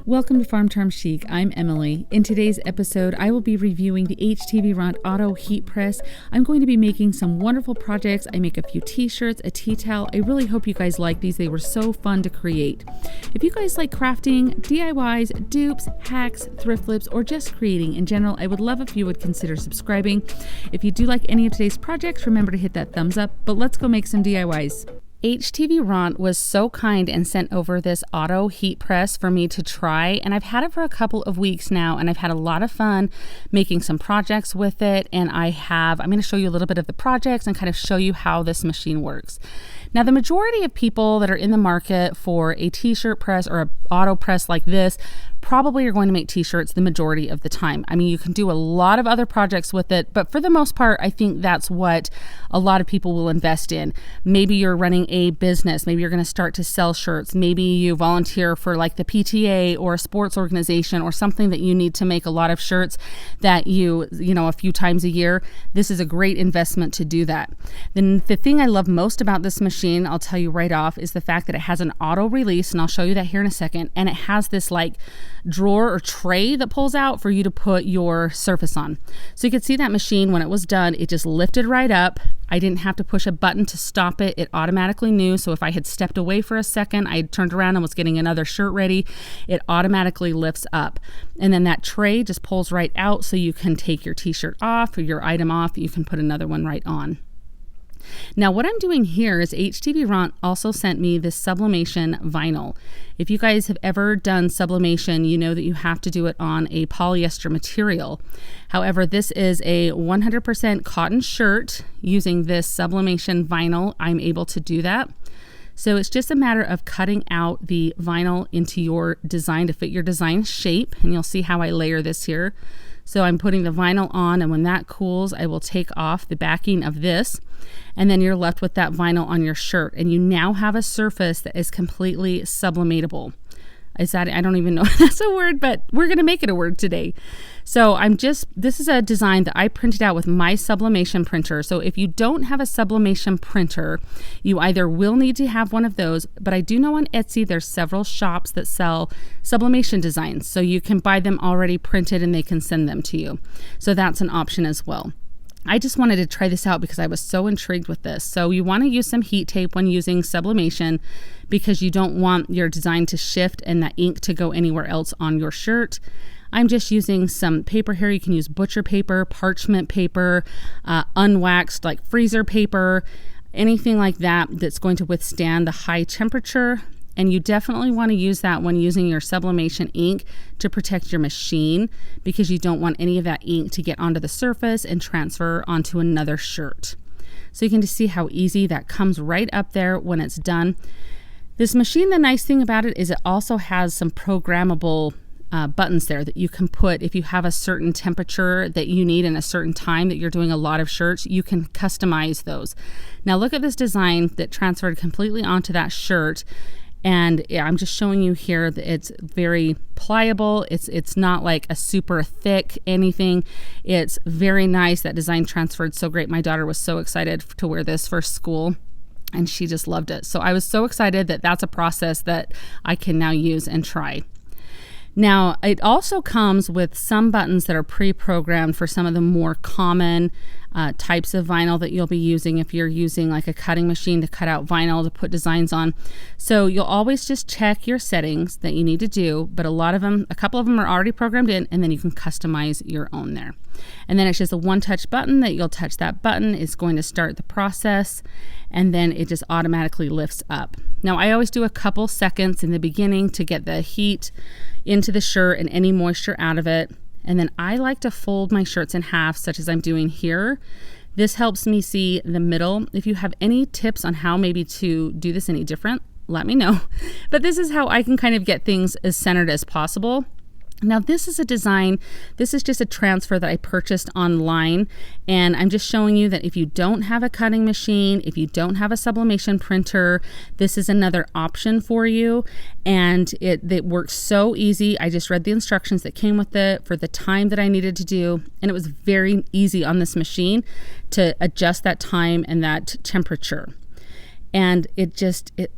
Welcome to Farm Term Chic. I'm Emily. In today's episode, I will be reviewing the HTVRONT Auto Heat Press. I'm going to be making some wonderful projects. I make a few t-shirts, a tea towel. I really hope you guys like these. They were so fun to create. If you guys like crafting, DIYs, dupes, hacks, thrift flips, or just creating in general, I would love if you would consider subscribing. If you do like any of today's projects, remember to hit that thumbs up, but let's go make some DIYs. HTVRONT was so kind and sent over this auto heat press for me to try, and I've had it for a couple of weeks now, and I've had a lot of fun making some projects with it. And I'm going to show you a little bit of the projects and kind of show you how this machine works. Now, the majority of people that are in the market for a t-shirt press or an auto press like this probably are going to make t-shirts the majority of the time. I mean, you can do a lot of other projects with it, but for the most part, I think that's what a lot of people will invest in. Maybe you're running a business. Maybe you're going to start to sell shirts. Maybe you volunteer for like the PTA or a sports organization or something that you need to make a lot of shirts that you know, a few times a year. This is a great investment to do that. Then the thing I love most about this machine, I'll tell you right off, is the fact that it has an auto release, and I'll show you that here in a second. And it has this like drawer or tray that pulls out for you to put your surface on. So you could see that machine when it was done, it just lifted right up. I didn't have to push a button to stop it. It automatically knew. So if I had stepped away for a second, I turned around and was getting another shirt ready, it automatically lifts up. And then that tray just pulls right out so you can take your t-shirt off or your item off. You can put another one right on. Now, what I'm doing here is HTVRONT also sent me this Sublimation vinyl. If you guys have ever done sublimation, you know that you have to do it on a polyester material. However, this is a 100% cotton shirt. Using this Sublimation vinyl, I'm able to do that. So it's just a matter of cutting out the vinyl into your design to fit your design shape, and you'll see how I layer this here. So I'm putting the vinyl on, and when that cools, I will take off the backing of this, and then you're left with that vinyl on your shirt, and you now have a surface that is completely sublimatable. I don't even know if that's a word, but we're going to make it a word today. So this is a design that I printed out with my Sublimation printer. So if you don't have a Sublimation printer, you either will need to have one of those, but I do know on Etsy there's several shops that sell Sublimation designs. So you can buy them already printed and they can send them to you. So that's an option as well. I just wanted to try this out because I was so intrigued with this. So you want to use some heat tape when using sublimation because you don't want your design to shift and that ink to go anywhere else on your shirt. I'm just using some paper here. You can use butcher paper, parchment paper, unwaxed like freezer paper, anything like that that's going to withstand the high temperature. And you definitely want to use that when using your sublimation ink to protect your machine because you don't want any of that ink to get onto the surface and transfer onto another shirt. So you can just see how easy that comes right up there when it's done. This machine, the nice thing about it is it also has some programmable buttons there that you can put if you have a certain temperature that you need in a certain time that you're doing a lot of shirts, you can customize those. Now look at this design that transferred completely onto that shirt. And yeah, I'm just showing you here that it's very pliable. It's not like a super thick anything. It's very nice. That design transferred so great. My daughter was so excited to wear this for school and she just loved it. So I was so excited that that's a process that I can now use and try. Now, it also comes with some buttons that are pre-programmed for some of the more common types of vinyl that you'll be using if you're using like a cutting machine to cut out vinyl to put designs on. So you'll always just check your settings that you need to do, but a couple of them are already programmed in, and then you can customize your own there. And then it's just a one-touch button that you'll touch. That button is going to start the process, and then it just automatically lifts up. Now, I always do a couple seconds in the beginning to get the heat into the shirt and any moisture out of it. And then I like to fold my shirts in half, such as I'm doing here. This helps me see the middle. If you have any tips on how maybe to do this any different, let me know. But this is how I can kind of get things as centered as possible. Now this is a design, this is just a transfer that I purchased online, and I'm just showing you that if you don't have a cutting machine, if you don't have a sublimation printer, this is another option for you, and it works so easy. I just read the instructions that came with it for the time that I needed to do, and it was very easy on this machine to adjust that time and that temperature. And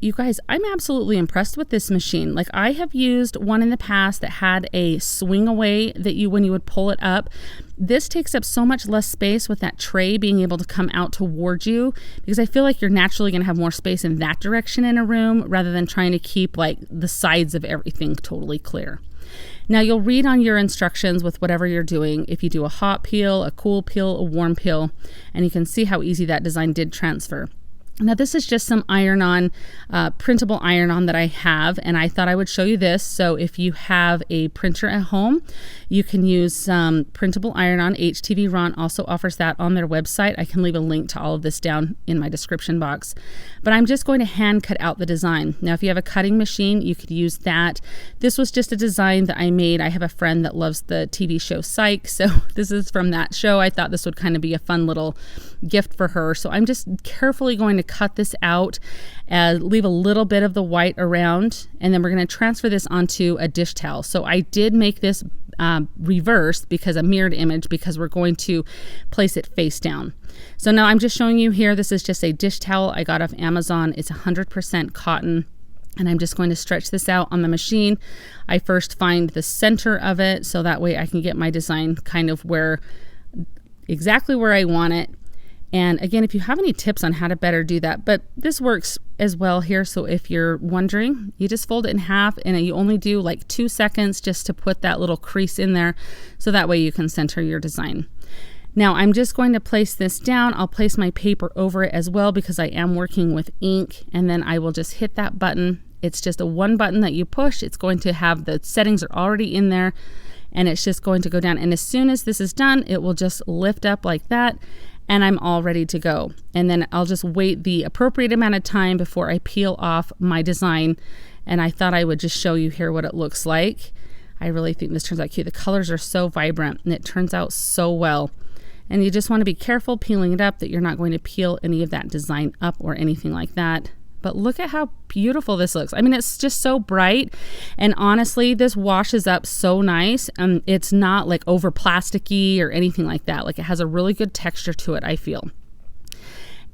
you guys, I'm absolutely impressed with this machine. Like, I have used one in the past that had a swing away that when you would pull it up. This takes up so much less space with that tray being able to come out towards you, because I feel like you're naturally going to have more space in that direction in a room rather than trying to keep like the sides of everything totally clear. Now, you'll read on your instructions with whatever you're doing if you do a hot peel, a cool peel, a warm peel, and you can see how easy that design did transfer. Now, this is just some iron-on, printable iron-on that I have, and I thought I would show you this. So if you have a printer at home, you can use printable iron-on. HTVRONT also offers that on their website. I can leave a link to all of this down in my description box. But I'm just going to hand cut out the design. Now, if you have a cutting machine, you could use that. This was just a design that I made. I have a friend that loves the TV show Psych, so this is from that show. I thought this would kind of be a fun little gift for her. So I'm just carefully going to cut this out, leave a little bit of the white around, and then we're going to transfer this onto a dish towel. So I did make this reverse, because a mirrored image, because we're going to place it face down. So now I'm just showing you here, this is just a dish towel I got off Amazon. It's 100% cotton. And I'm just going to stretch this out on the machine. I first find the center of it, so that way I can get my design kind of exactly where I want it. And again, if you have any tips on how to better do that, but this works as well here. So if you're wondering, you just fold it in half, and you only do like 2 seconds just to put that little crease in there. So that way you can center your design. Now I'm just going to place this down. I'll place my paper over it as well, because I am working with ink, and then I will just hit that button. It's just a one button that you push. It's going to have the settings are already in there, and it's just going to go down. And as soon as this is done, it will just lift up like that, and I'm all ready to go. And then I'll just wait the appropriate amount of time before I peel off my design. And I thought I would just show you here what it looks like. I really think this turns out cute. The colors are so vibrant, and it turns out so well. And you just want to be careful peeling it up that you're not going to peel any of that design up or anything like that. But look at how beautiful this looks. I mean, it's just so bright, and honestly, this washes up so nice. It's not like over plasticky or anything like that. Like, it has a really good texture to it, I feel.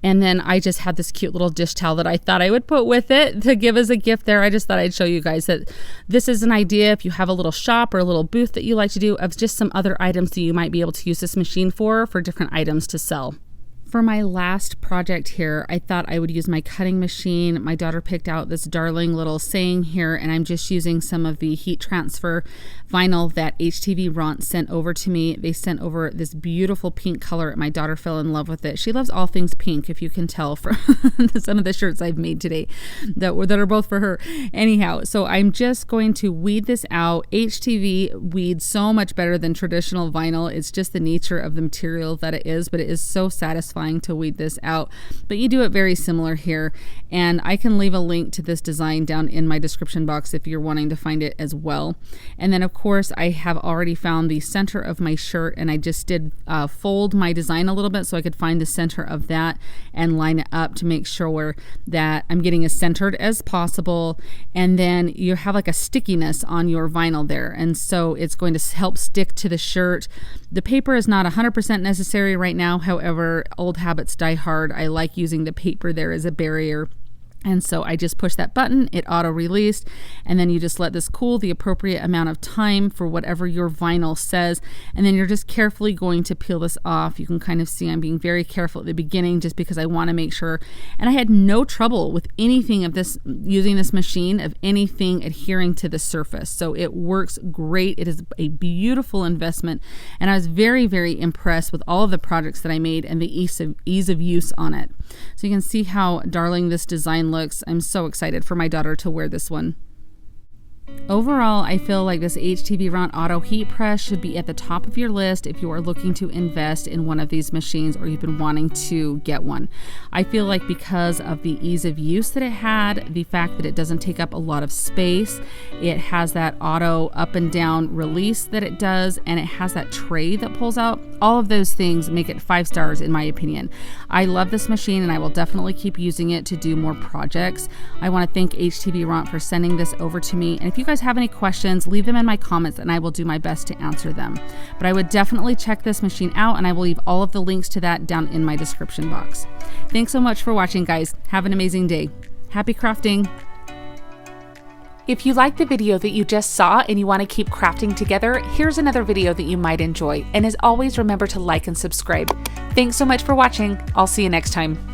And then I just had this cute little dish towel that I thought I would put with it to give as a gift there. I just thought I'd show you guys that this is an idea if you have a little shop or a little booth that you like to do, of just some other items that you might be able to use this machine for different items to sell. For my last project here, I thought I would use my cutting machine. My daughter picked out this darling little saying here, and I'm just using some of the heat transfer vinyl that HTVRONT sent over to me. They sent over this beautiful pink color, and my daughter fell in love with it. She loves all things pink, if you can tell from some of the shirts I've made today that are both for her. Anyhow, so I'm just going to weed this out. HTV weeds so much better than traditional vinyl. It's just the nature of the material that it is, but it is so satisfying to weed this out. But you do it very similar here, and I can leave a link to this design down in my description box if you're wanting to find it as well. And then of course I have already found the center of my shirt, and I just did fold my design a little bit so I could find the center of that and line it up to make sure that I'm getting as centered as possible. And then you have like a stickiness on your vinyl there, and so it's going to help stick to the shirt. The paper is not 100% necessary right now. However, old habits die hard. I like using the paper there as a barrier. And so I just push that button, it auto-released, and then you just let this cool the appropriate amount of time for whatever your vinyl says, and then you're just carefully going to peel this off. You can kind of see I'm being very careful at the beginning just because I want to make sure, and I had no trouble with anything of this, using this machine, of anything adhering to the surface. So it works great. It is a beautiful investment, and I was very, very impressed with all of the projects that I made and the ease of use on it. So you can see how darling this design looks. I'm so excited for my daughter to wear this one. Overall, I feel like this HTVRONT Auto Heat Press should be at the top of your list if you are looking to invest in one of these machines or you've been wanting to get one. I feel like because of the ease of use that it had, the fact that it doesn't take up a lot of space, it has that auto up and down release that it does, and it has that tray that pulls out. All of those things make it 5 stars in my opinion. I love this machine, and I will definitely keep using it to do more projects. I want to thank HTVRONT for sending this over to me. And if you guys guys have any questions, leave them in my comments and I will do my best to answer them. But I would definitely check this machine out, and I will leave all of the links to that down in my description box. Thanks so much for watching, guys. Have an amazing day. Happy crafting. If you liked the video that you just saw and you want to keep crafting together, here's another video that you might enjoy. And as always, remember to like and subscribe. Thanks so much for watching. I'll see you next time.